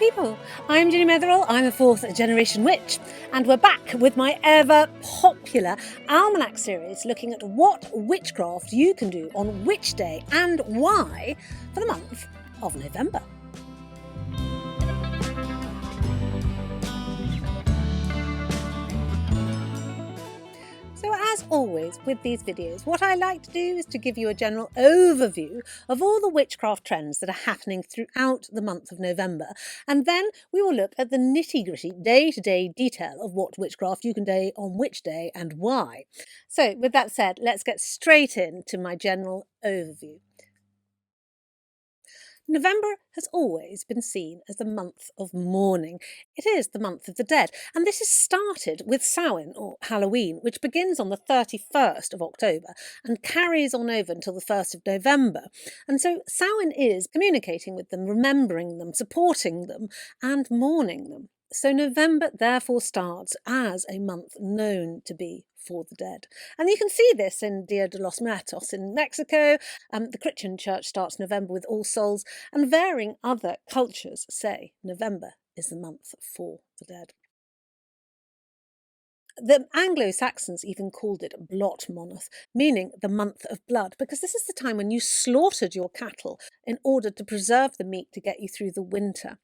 people, I'm Ginny Metheral, I'm a fourth generation witch, and we're back with my ever popular Almanac series looking at what witchcraft you can do on which day and why for the month of November. So as always with these videos, what I like to do is to give you a general overview of all the witchcraft trends that are happening throughout the month of November. And then we will look at the nitty-gritty day-to-day detail of what witchcraft you can do on which day and why. So with that said, let's get straight into my general overview. November has always been seen as the month of mourning. It is the month of the dead, and this is started with Samhain, or Halloween, which begins on the 31st of October and carries on over until the 1st of November. And so Samhain is communicating with them, remembering them, supporting them, and mourning them. So November therefore starts as a month known to be for the dead. And you can see this in Dia de los Muertos in Mexico. The Christian church starts November with All Souls, and varying other cultures say November is the month for the dead. The Anglo-Saxons even called it Blot Month, meaning the month of blood, because this is the time when you slaughtered your cattle in order to preserve the meat to get you through the winter.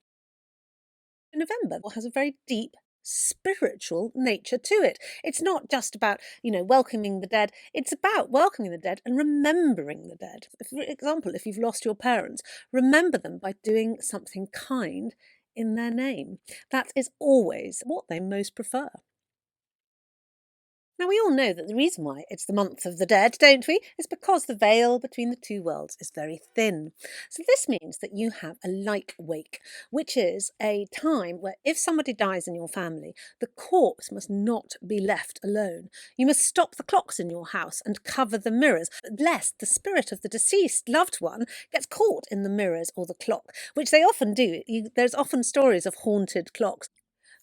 November has a very deep spiritual nature to it. It's not just about, welcoming the dead. It's about welcoming the dead and remembering the dead. For example, if you've lost your parents, remember them by doing something kind in their name. That is always what they most prefer. Now, we all know that the reason why it's the month of the dead, don't we? Is because the veil between the two worlds is very thin. So this means that you have a like wake, which is a time where if somebody dies in your family, the corpse must not be left alone. You must stop the clocks in your house and cover the mirrors, lest the spirit of the deceased loved one gets caught in the mirrors or the clock, which they often do. There's often stories of haunted clocks.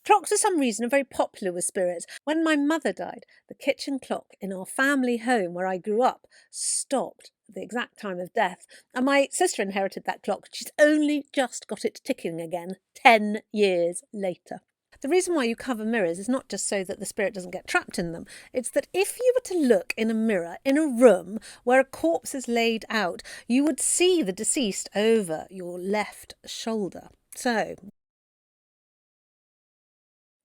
Clocks, for some reason, are very popular with spirits. When my mother died, the kitchen clock in our family home where I grew up stopped at the exact time of death. And my sister inherited that clock. She's only just got it ticking again 10 years later. The reason why you cover mirrors is not just so that the spirit doesn't get trapped in them. It's that if you were to look in a mirror in a room where a corpse is laid out, you would see the deceased over your left shoulder.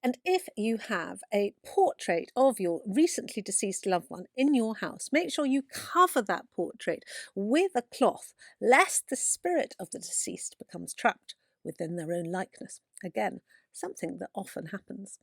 And if you have a portrait of your recently deceased loved one in your house, make sure you cover that portrait with a cloth, lest the spirit of the deceased becomes trapped within their own likeness. Again, something that often happens.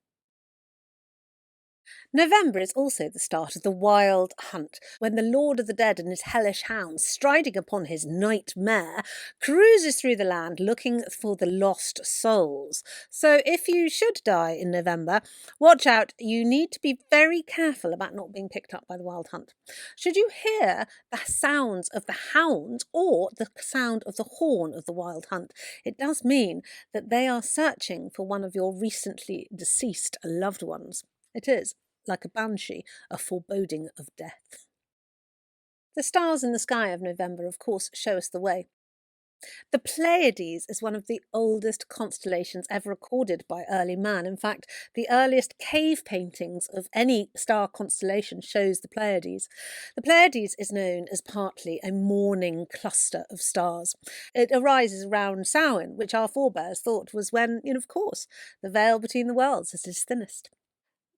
November is also the start of the wild hunt, when the Lord of the Dead and his hellish hounds, striding upon his night mare, cruises through the land looking for the lost souls. So if you should die in November, watch out. You need to be very careful about not being picked up by the wild hunt. Should you hear the sounds of the hounds or the sound of the horn of the wild hunt, it does mean that they are searching for one of your recently deceased loved ones. It is, like a banshee, a foreboding of death. The stars in the sky of November, of course, show us the way. The Pleiades is one of the oldest constellations ever recorded by early man. In fact, the earliest cave paintings of any star constellation shows the Pleiades. The Pleiades is known as partly a mourning cluster of stars. It arises around Samhain, which our forebears thought was when, of course, the veil between the worlds is its thinnest.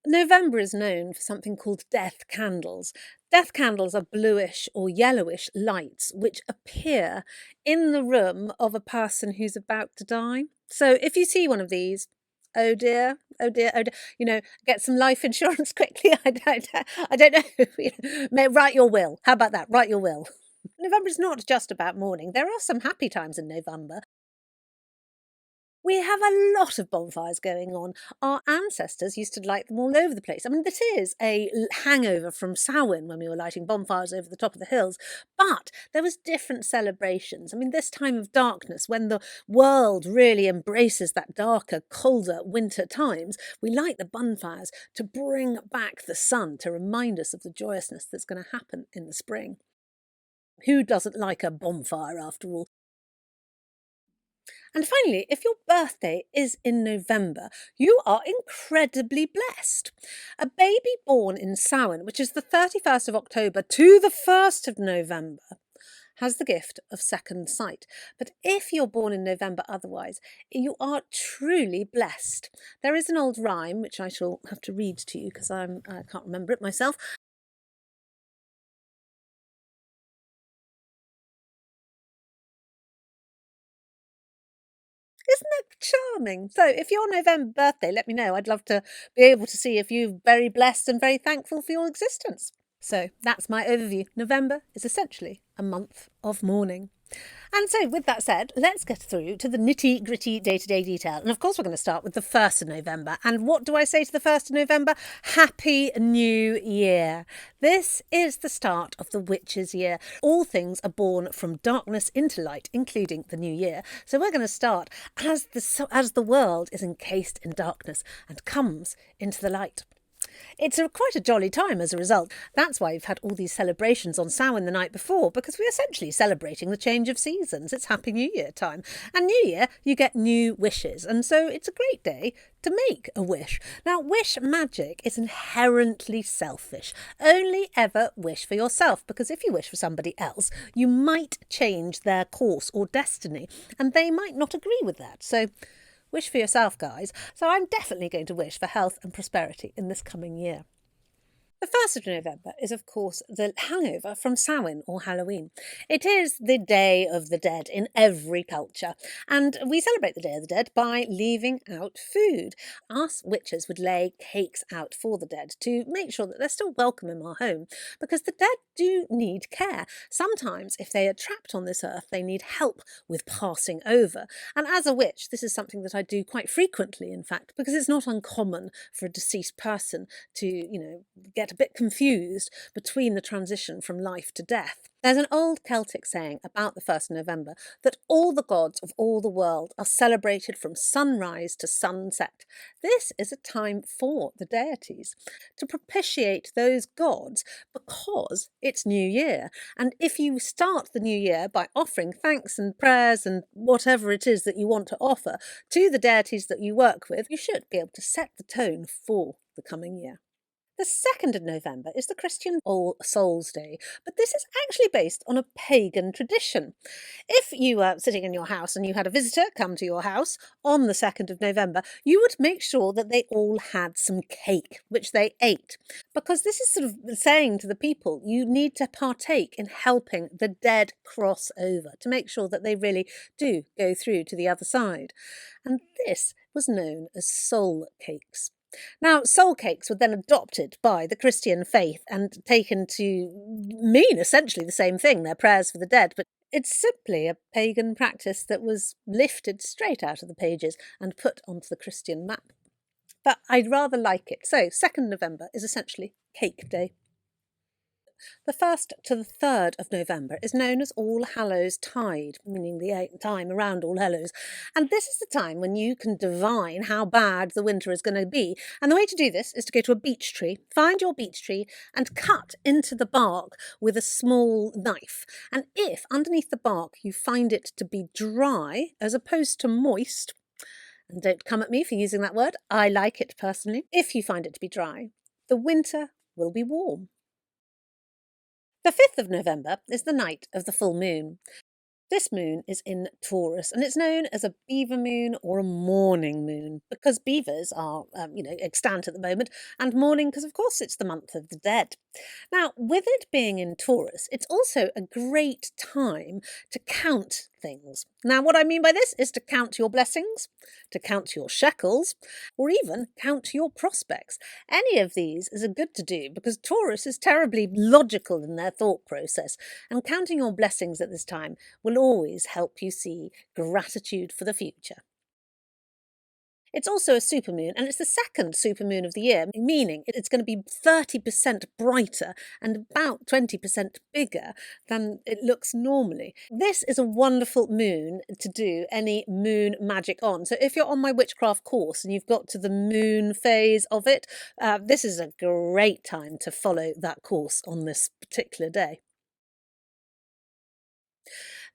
November is known for something called death candles. Death candles are bluish or yellowish lights which appear in the room of a person who's about to die. So if you see one of these, oh dear, oh dear, oh dear, get some life insurance quickly. I don't know. Write your will. How about that? Write your will. November is not just about mourning. There are some happy times in November. We have a lot of bonfires going on. Our ancestors used to light them all over the place. I mean, this is a hangover from Samhain when we were lighting bonfires over the top of the hills, but there was different celebrations. I mean, this time of darkness, when the world really embraces that darker, colder winter times, we light the bonfires to bring back the sun, to remind us of the joyousness that's going to happen in the spring. Who doesn't like a bonfire, after all? And finally, if your birthday is in November, you are incredibly blessed. A baby born in Samhain, which is the 31st of October to the 1st of November, has the gift of second sight. But if you're born in November otherwise, you are truly blessed. There is an old rhyme, which I shall have to read to you because I can't remember it myself. Isn't that charming? So if your November birthday, let me know. I'd love to be able to see if you're very blessed and very thankful for your existence. So that's my overview. November is essentially a month of mourning. And so, with that said, let's get through to the nitty gritty day to day detail. And of course, we're going to start with the 1st of November. And what do I say to the 1st of November? Happy New Year. This is the start of the witch's year. All things are born from darkness into light, including the new year. So, we're going to start as the world is encased in darkness and comes into the light. It's quite a jolly time as a result. That's why we've had all these celebrations on Samhain the night before, because we're essentially celebrating the change of seasons. It's Happy New Year time. And New Year, you get new wishes. And so it's a great day to make a wish. Now, wish magic is inherently selfish. Only ever wish for yourself, because if you wish for somebody else, you might change their course or destiny, and they might not agree with that. So wish for yourself, guys. So I'm definitely going to wish for health and prosperity in this coming year. The 1st of November is, of course, the hangover from Samhain or Halloween. It is the Day of the Dead in every culture, and we celebrate the Day of the Dead by leaving out food. Us witches would lay cakes out for the dead to make sure that they're still welcome in our home, because the dead do need care. Sometimes, if they are trapped on this earth, they need help with passing over. And as a witch, this is something that I do quite frequently, in fact, because it's not uncommon for a deceased person to, get a bit confused between the transition from life to death. There's an old Celtic saying about the 1st of November that all the gods of all the world are celebrated from sunrise to sunset. This is a time for the deities to propitiate those gods because it's New Year. And if you start the new year by offering thanks and prayers and whatever it is that you want to offer to the deities that you work with, you should be able to set the tone for the coming year. The 2nd of November is the Christian All Souls Day, but this is actually based on a pagan tradition. If you were sitting in your house and you had a visitor come to your house on the 2nd of November, you would make sure that they all had some cake, which they ate, because this is sort of saying to the people, you need to partake in helping the dead cross over to make sure that they really do go through to the other side. And this was known as soul cakes. Now, soul cakes were then adopted by the Christian faith and taken to mean essentially the same thing, they're prayers for the dead, but it's simply a pagan practice that was lifted straight out of the pages and put onto the Christian map. But I'd rather like it. So, 2nd November is essentially Cake Day. The 1st to the 3rd of November is known as All Hallows Tide, meaning the time around All Hallows. And this is the time when you can divine how bad the winter is going to be. And the way to do this is to go to a beech tree, find your beech tree, and cut into the bark with a small knife. And if underneath the bark you find it to be dry as opposed to moist, and don't come at me for using that word, I like it personally. If you find it to be dry, the winter will be warm. The 5th of November is the night of the full moon. This moon is in Taurus, and it's known as a beaver moon or a mourning moon because beavers are, extant at the moment, and mourning because, of course, it's the month of the dead. Now, with it being in Taurus, it's also a great time to count things. Now, what I mean by this is to count your blessings, to count your shekels, or even count your prospects. Any of these is a good to do because Taurus is terribly logical in their thought process, and counting your blessings at this time will always help you see gratitude for the future. It's also a supermoon, and it's the second supermoon of the year, meaning it's going to be 30% brighter and about 20% bigger than it looks normally. This is a wonderful moon to do any moon magic on. So if you're on my witchcraft course and you've got to the moon phase of it, this is a great time to follow that course on this particular day.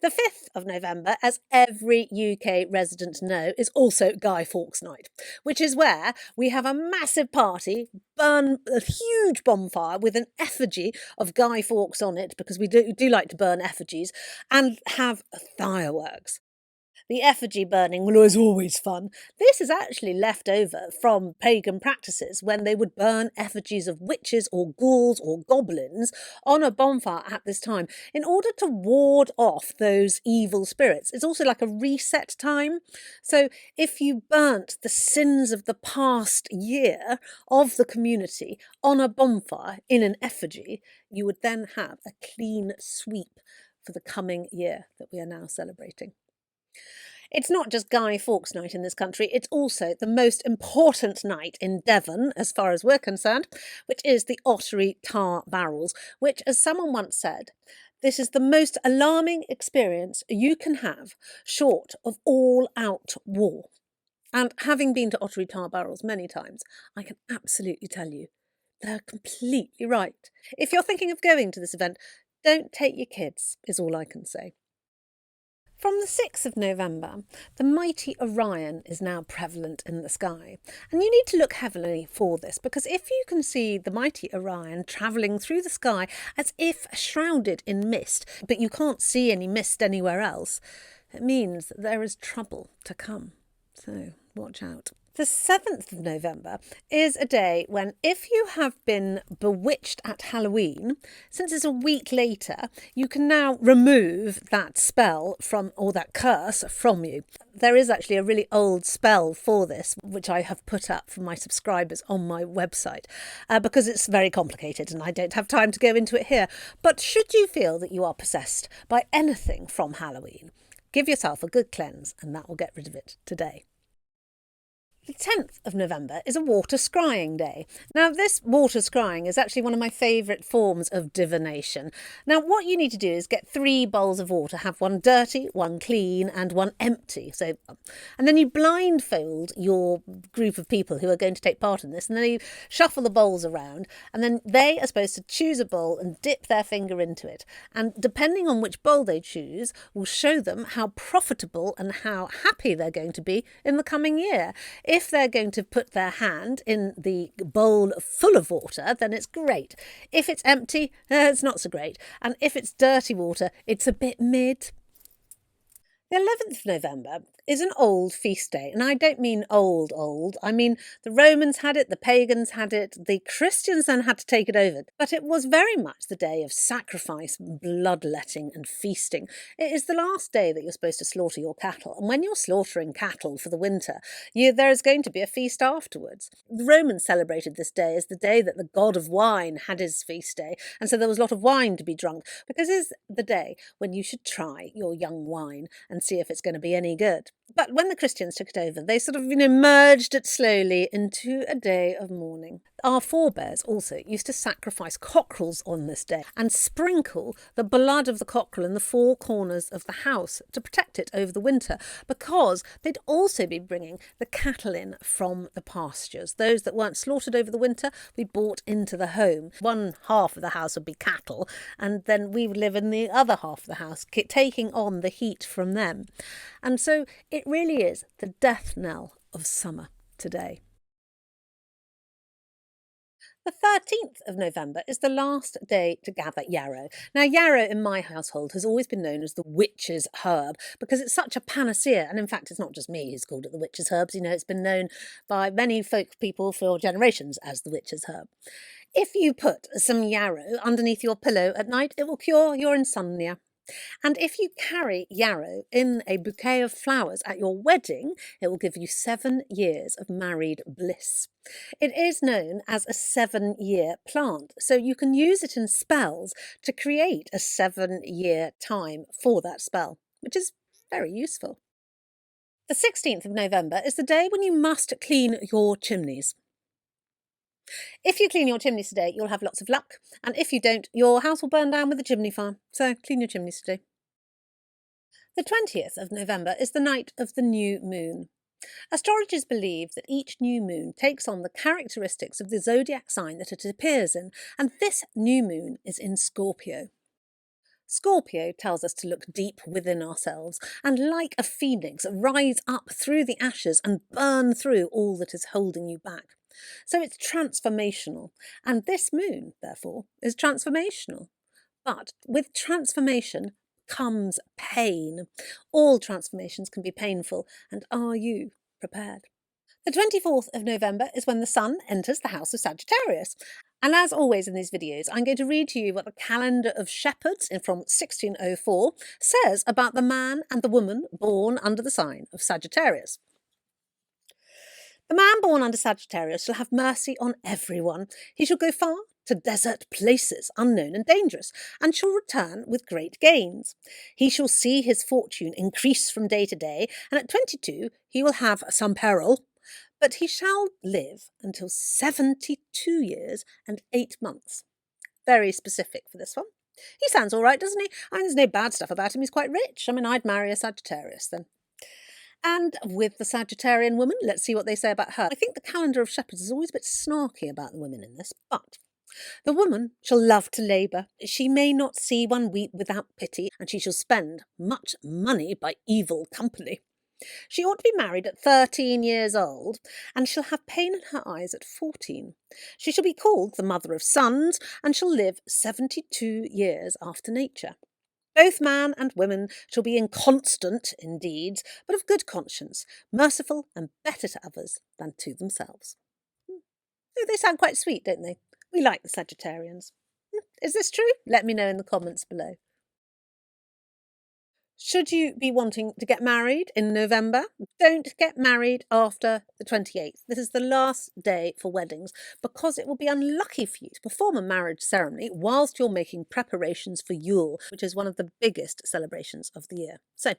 The 5th of November, as every UK resident know, is also Guy Fawkes Night, which is where we have a massive party, burn a huge bonfire with an effigy of Guy Fawkes on it, because we do like to burn effigies, and have fireworks. The effigy burning was always fun. This is actually left over from pagan practices when they would burn effigies of witches or ghouls or goblins on a bonfire at this time in order to ward off those evil spirits. It's also like a reset time. So if you burnt the sins of the past year of the community on a bonfire in an effigy, you would then have a clean sweep for the coming year that we are now celebrating. It's not just Guy Fawkes Night in this country, it's also the most important night in Devon, as far as we're concerned, which is the Ottery Tar Barrels, which, as someone once said, this is the most alarming experience you can have short of all-out war. And having been to Ottery Tar Barrels many times, I can absolutely tell you, they're completely right. If you're thinking of going to this event, don't take your kids, is all I can say. From the 6th of November, the mighty Orion is now prevalent in the sky. And you need to look heavily for this, because if you can see the mighty Orion travelling through the sky as if shrouded in mist, but you can't see any mist anywhere else, it means that there is trouble to come. So watch out. The 7th of November is a day when, if you have been bewitched at Halloween, since it's a week later, you can now remove that spell from, or that curse from you. There is actually a really old spell for this, which I have put up for my subscribers on my website, because it's very complicated and I don't have time to go into it here. But should you feel that you are possessed by anything from Halloween, give yourself a good cleanse and that will get rid of it today. The 10th of November is a water scrying day. Now, this water scrying is actually one of my favourite forms of divination. Now, what you need to do is get 3 bowls of water, have one dirty, one clean and one empty. And then you blindfold your group of people who are going to take part in this, and then you shuffle the bowls around, and then they are supposed to choose a bowl and dip their finger into it. And depending on which bowl they choose will show them how profitable and how happy they're going to be in the coming year. If they're going to put their hand in the bowl full of water, then it's great. If it's empty, it's not so great. And if it's dirty water, it's a bit mid. The 11th of November is an old feast day, and I don't mean old. I mean the Romans had it, the pagans had it, the Christians then had to take it over. But it was very much the day of sacrifice, bloodletting and feasting. It is the last day that you're supposed to slaughter your cattle, and when you're slaughtering cattle for the winter, there is going to be a feast afterwards. The Romans celebrated this day as the day that the god of wine had his feast day, and so there was a lot of wine to be drunk, because it is the day when you should try your young wine and see if it's going to be any good. But when the Christians took it over, they sort of, merged it slowly into a day of mourning. Our forebears also used to sacrifice cockerels on this day and sprinkle the blood of the cockerel in the 4 corners of the house to protect it over the winter, because they'd also be bringing the cattle in from the pastures. Those that weren't slaughtered over the winter, we brought into the home. One half of the house would be cattle, and then we would live in the other half of the house, taking on the heat from them. And so it really is the death knell of summer today. The 13th of November is the last day to gather yarrow. Now, yarrow in my household has always been known as the witch's herb because it's such a panacea. And in fact, it's not just me who's called it the witch's herbs. It's been known by many folk people for generations as the witch's herb. If you put some yarrow underneath your pillow at night, it will cure your insomnia. And if you carry yarrow in a bouquet of flowers at your wedding, it will give you 7 years of married bliss. It is known as a 7-year plant, so you can use it in spells to create a 7-year time for that spell, which is very useful. The 16th of November is the day when you must clean your chimneys. If you clean your chimneys today, you'll have lots of luck. And if you don't, your house will burn down with a chimney fire. So clean your chimneys today. The 20th of November is the night of the new moon. Astrologers believe that each new moon takes on the characteristics of the zodiac sign that it appears in, and this new moon is in Scorpio. Scorpio tells us to look deep within ourselves and, like a phoenix, rise up through the ashes and burn through all that is holding you back. So it's transformational, and this moon, therefore, is transformational. But with transformation comes pain. All transformations can be painful, and are you prepared? The 24th of November is when the Sun enters the house of Sagittarius. And as always in these videos, I'm going to read to you what the calendar of shepherds from 1604 says about the man and the woman born under the sign of Sagittarius. The man born under Sagittarius shall have mercy on everyone. He shall go far to desert places, unknown and dangerous, and shall return with great gains. He shall see his fortune increase from day to day, and at 22 he will have some peril, but he shall live until 72 years and 8 months. Very specific for this one. He sounds all right, doesn't he? I mean, there's no bad stuff about him. He's quite rich. I mean, I'd marry a Sagittarius then. And with the Sagittarian woman, let's see what they say about her. I think the calendar of shepherds is always a bit snarky about the women in this, but the woman shall love to labour. She may not see one weep without pity, and she shall spend much money by evil company. She ought to be married at 13 years old, and shall have pain in her eyes at 14. She shall be called the mother of sons, and shall live 72 years after nature. Both man and woman shall be inconstant in deeds, but of good conscience, merciful and better to others than to themselves. Oh, they sound quite sweet, don't they? We like the Sagittarians. Is this true? Let me know in the comments below. Should you be wanting to get married in November, don't get married after the 28th. This is the last day for weddings because it will be unlucky for you to perform a marriage ceremony whilst you're making preparations for Yule, which is one of the biggest celebrations of the year. So,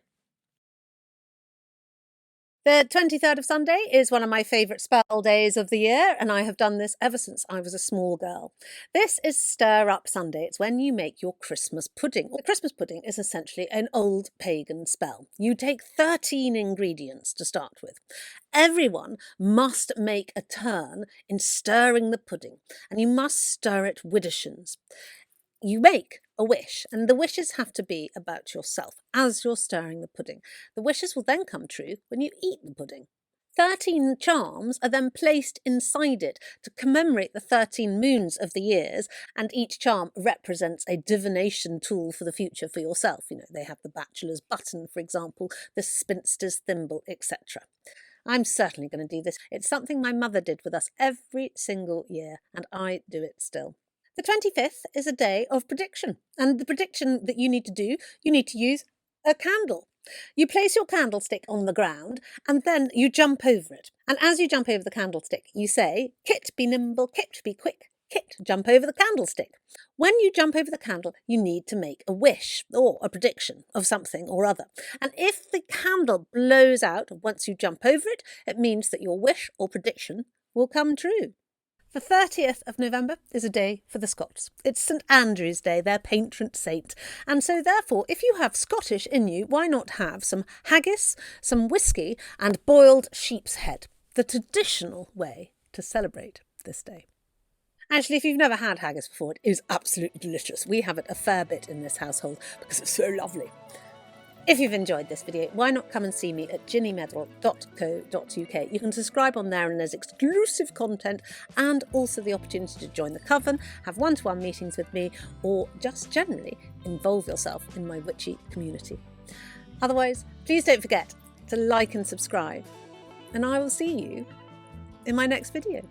the 23rd of Sunday is one of my favourite spell days of the year, and I have done this ever since I was a small girl. This is Stir Up Sunday. It's when you make your Christmas pudding. The Christmas pudding is essentially an old pagan spell. You take 13 ingredients to start with. Everyone must make a turn in stirring the pudding, and you must stir it widdershins. You make a wish, and the wishes have to be about yourself as you're stirring the pudding. The wishes will then come true when you eat the pudding. 13 charms are then placed inside it to commemorate the 13 moons of the years, and each charm represents a divination tool for the future for yourself. You know, they have the bachelor's button, for example, the spinster's thimble, etc. I'm certainly going to do this. It's something my mother did with us every single year, and I do it still. The 25th is a day of prediction, and the prediction that you need to do, you need to use a candle. You place your candlestick on the ground, and then you jump over it. And as you jump over the candlestick, you say, "Kit, be nimble, Kit, be quick, Kit, jump over the candlestick." When you jump over the candle, you need to make a wish or a prediction of something or other. And if the candle blows out once you jump over it, it means that your wish or prediction will come true. The 30th of November is a day for the Scots. It's St Andrew's Day, their patron saint. And so therefore, if you have Scottish in you, why not have some haggis, some whiskey and boiled sheep's head, the traditional way to celebrate this day. Actually, if you've never had haggis before, it is absolutely delicious. We have it a fair bit in this household because it's so lovely. If you've enjoyed this video, why not come and see me at ginnymetheral.co.uk. You can subscribe on there and there's exclusive content and also the opportunity to join the coven, have one-to-one meetings with me, or just generally involve yourself in my witchy community. Otherwise, please don't forget to like and subscribe, and I will see you in my next video.